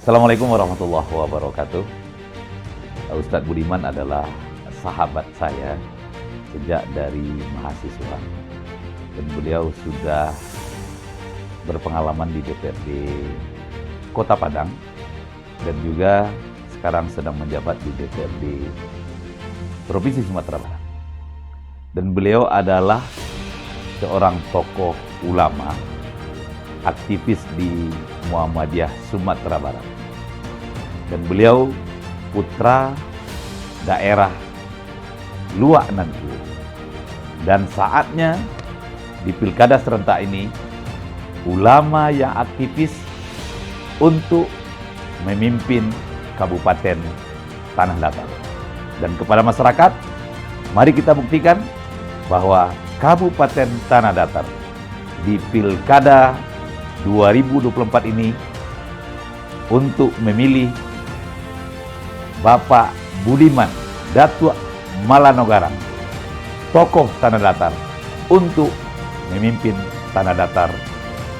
Assalamualaikum warahmatullahi wabarakatuh. Ustadz Budiman adalah sahabat saya sejak dari mahasiswa. Dan beliau sudah berpengalaman di DPRD Kota Padang dan juga sekarang sedang menjabat di DPRD Provinsi Sumatera Barat. Dan beliau adalah seorang tokoh ulama, aktivis di Muhammadiyah Sumatera Barat. Dan beliau putra daerah Luak Nangku. Dan saatnya di pilkada serentak ini, ulama yang aktivis untuk memimpin Kabupaten Tanah Datar. Dan kepada masyarakat, mari kita buktikan bahwa Kabupaten Tanah Datar di pilkada 2024 ini untuk memilih Bapak Budiman Datuk Malanogarang, tokoh Tanah Datar, untuk memimpin Tanah Datar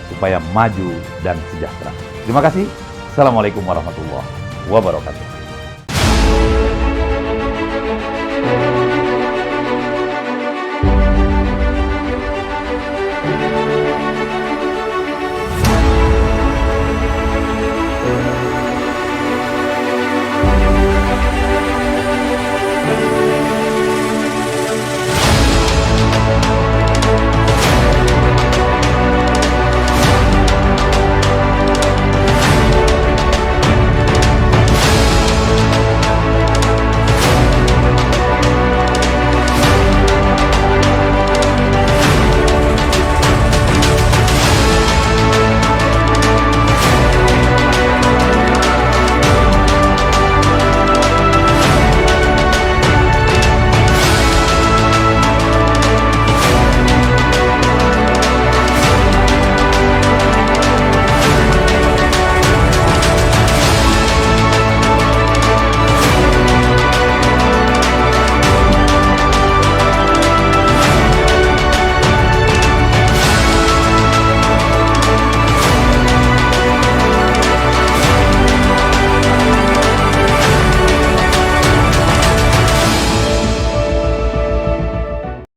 supaya maju dan sejahtera. Terima kasih. Assalamualaikum warahmatullahi wabarakatuh.